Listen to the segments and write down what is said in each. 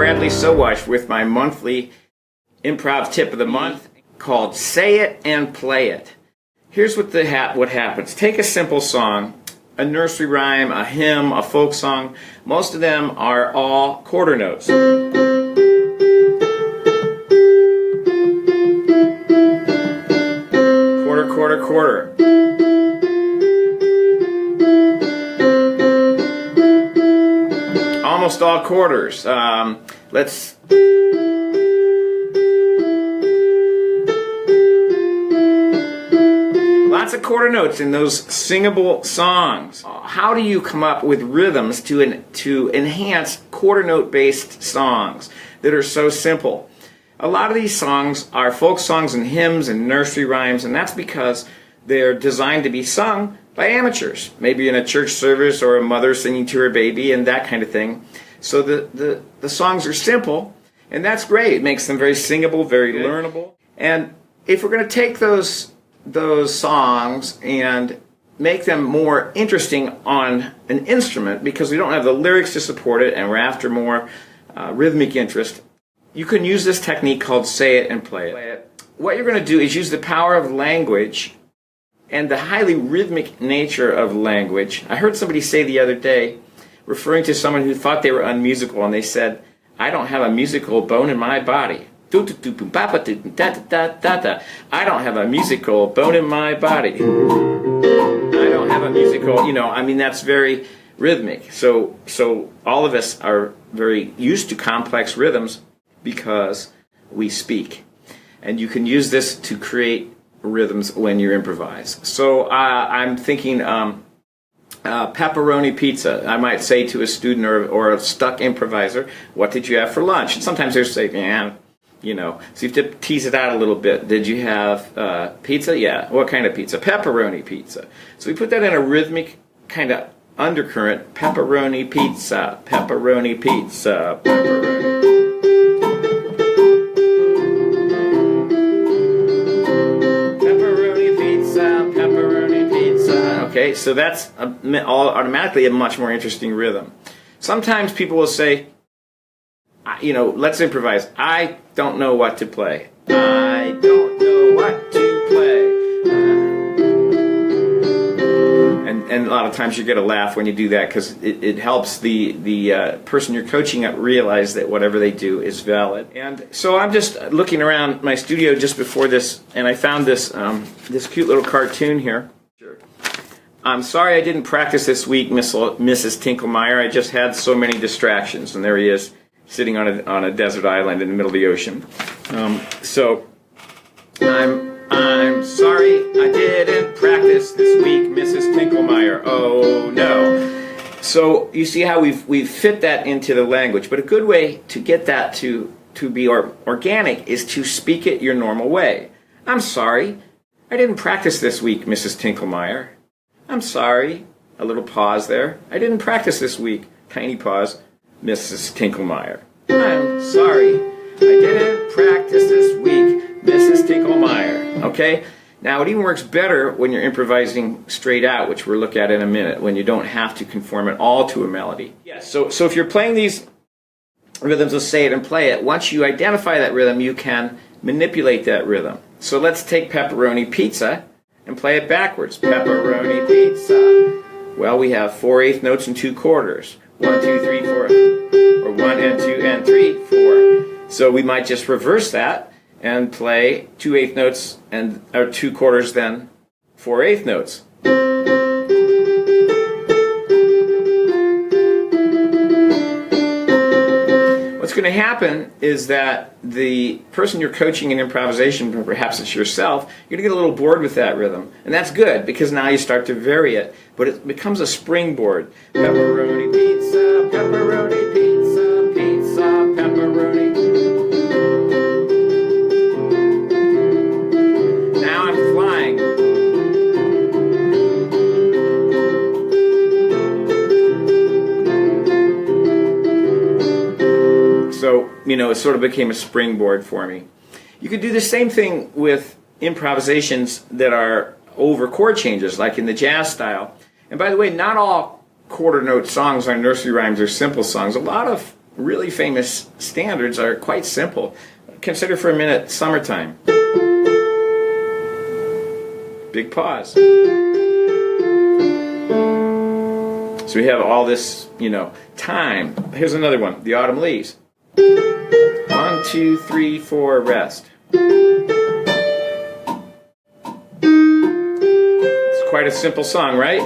Bradley Sowash with my monthly improv tip of the month called Say It and Play It. Here's what happens. Take a simple song, a nursery rhyme, a hymn, a folk song. Most of them are all quarter notes. Quarter, quarter, quarter. Almost all quarters. Lots of quarter notes in those singable songs. How do you come up with rhythms to enhance quarter note based songs that are so simple? A lot of these songs are folk songs and hymns and nursery rhymes, and that's because they're designed to be sung by amateurs, maybe in a church service or a mother singing to her baby and that kind of thing. So the songs are simple, and that's great. It makes them very singable, very learnable. And if we're going to take those songs and make them more interesting on an instrument, because we don't have the lyrics to support it and we're after more rhythmic interest, you can use this technique called Say It and Play It. What you're going to do is use the power of language and the highly rhythmic nature of language. I heard somebody say the other day, referring to someone who thought they were unmusical, and they said, "I don't have a musical bone in my body. I don't have a musical bone in my body. I don't have a musical," that's very rhythmic. So all of us are very used to complex rhythms because we speak. And you can use this to create rhythms when you improvise. So I'm thinking pepperoni pizza. I might say to a student or a stuck improviser, "What did you have for lunch?" And sometimes they'll say, so you have to tease it out a little bit. Did you have pizza? Yeah. What kind of pizza? Pepperoni pizza. So we put that in a rhythmic kind of undercurrent. Pepperoni pizza, pepperoni pizza, pepperoni. Pepperoni pizza, pepperoni pizza. Okay, so that's automatically a much more interesting rhythm. Sometimes people will say, let's improvise. I don't know what to play. I don't know what to play. And a lot of times you get a laugh when you do that, because it helps the person you're coaching up realize that whatever they do is valid. And so I'm just looking around my studio just before this, and I found this cute little cartoon here. I'm sorry I didn't practice this week, Mrs. Tinklemeyer. I just had so many distractions. And there he is, sitting on a desert island in the middle of the ocean. So I'm sorry I didn't practice this week, Mrs. Tinklemeyer. Oh no. So you see how we've fit that into the language. But a good way to get that to be organic is to speak it your normal way. I'm sorry I didn't practice this week, Mrs. Tinklemeyer. I'm sorry. A little pause there. I didn't practice this week. Tiny pause. Mrs. Tinklemeyer. I'm sorry I didn't practice this week, Mrs. Tinklemeyer. Okay? Now, it even works better when you're improvising straight out, which we'll look at in a minute, when you don't have to conform it all to a melody. Yes. So if you're playing these rhythms of Say It and Play It, once you identify that rhythm, you can manipulate that rhythm. So let's take pepperoni pizza and play it backwards. Pepperoni pizza. Well, we have 4/8 notes and 2 quarters. 1, 2, 3, 4, or 1 and 2 and 3, 4. So we might just reverse that and play 2/8 notes or 2 quarters, then 4/8 notes. What's going to happen is that the person you're coaching in improvisation, perhaps it's yourself, you're going to get a little bored with that rhythm. And that's good, because now you start to vary it. But it becomes a springboard. Pepperoni pizza, pepperoni pizza, pizza, pepperoni. Now I'm flying. So, it sort of became a springboard for me. You could do the same thing with improvisations that are over chord changes, like in the jazz style. And by the way, not all quarter note songs are nursery rhymes or simple songs. A lot of really famous standards are quite simple. Consider for a minute Summertime. Big pause. So we have all this, time. Here's another one, The Autumn Leaves. 1, 2, 3, 4, rest. It's quite a simple song, right?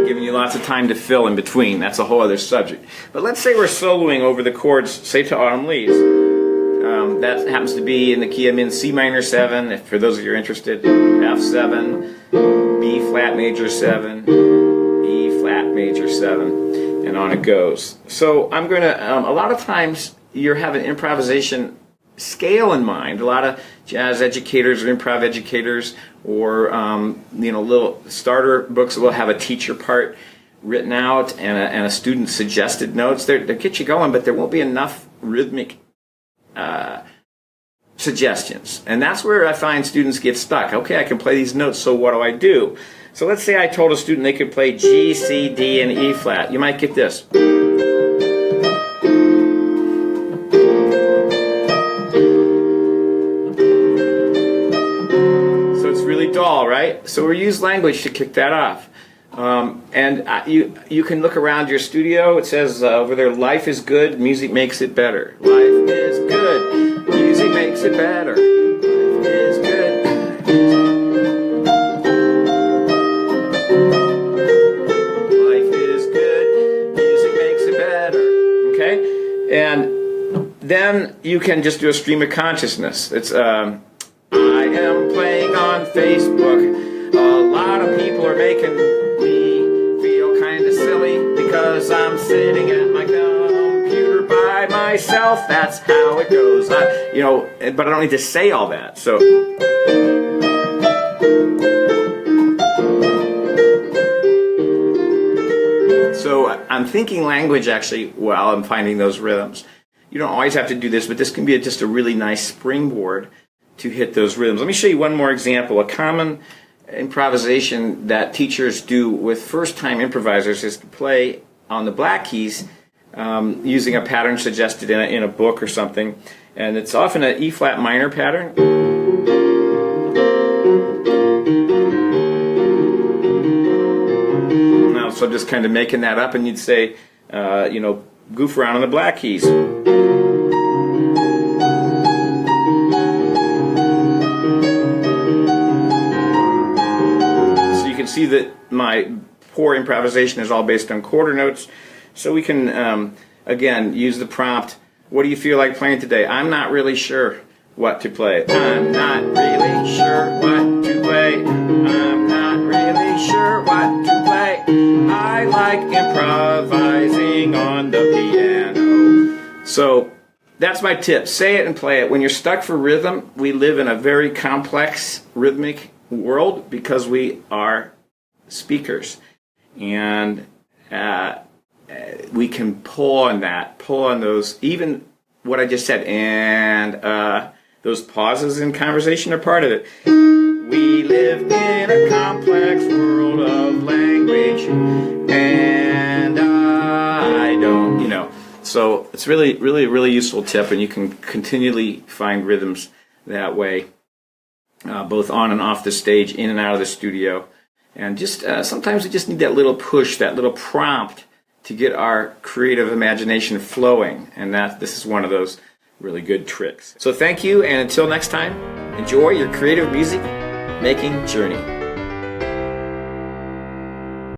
Giving you lots of time to fill in between. That's a whole other subject. But let's say we're soloing over the chords, say to Autumn Leaves. That happens to be in the key I'm in, C minor 7, for those of you who are interested, F7, B flat major 7, E flat major 7, and on it goes. So I'm going to, a lot of times you have an improvisation scale in mind. A lot of jazz educators or improv educators or, little starter books will have a teacher part written out and a student suggested notes. They'll get you going, but there won't be enough rhythmic suggestions, and that's where I find students get stuck. Okay, I can play these notes, so what do I do? So let's say I told a student they could play G, C, D, and E flat. You might get this. So it's really dull, right? So we use language to kick that off. You can look around your studio. It says over there, life is good, music makes it better. Life is good, music makes it better. Life is good. Life is good, music makes it better. Okay? And then you can just do a stream of consciousness. It's, I am playing on Facebook. A lot of people are making because I'm sitting at my computer by myself. That's how it goes. But I don't need to say all that. So I'm thinking language actually while I'm finding those rhythms. You don't always have to do this, but this can be just a really nice springboard to hit those rhythms. Let me show you one more example. A common improvisation that teachers do with first-time improvisers is to play on the black keys using a pattern suggested in a book or something, and it's often an E flat minor pattern. Now, so I'm just kind of making that up, and you'd say, goof around on the black keys. See that my poor improvisation is all based on quarter notes, so we can again use the prompt. What do you feel like playing today? I'm not really sure what to play. I'm not really sure what to play. I'm not really sure what to play. I like improvising on the piano. So that's my tip. Say it and play it. When you're stuck for rhythm, we live in a very complex rhythmic world because we are speakers, and we can pull on those, even what I just said, and those pauses in conversation are part of it. We live in a complex world of language, and I don't, so it's really, really, really useful tip, and you can continually find rhythms that way, both on and off the stage, in and out of the studio. And just sometimes we just need that little push, that little prompt to get our creative imagination flowing. And this is one of those really good tricks. So thank you, and until next time, enjoy your creative music making journey.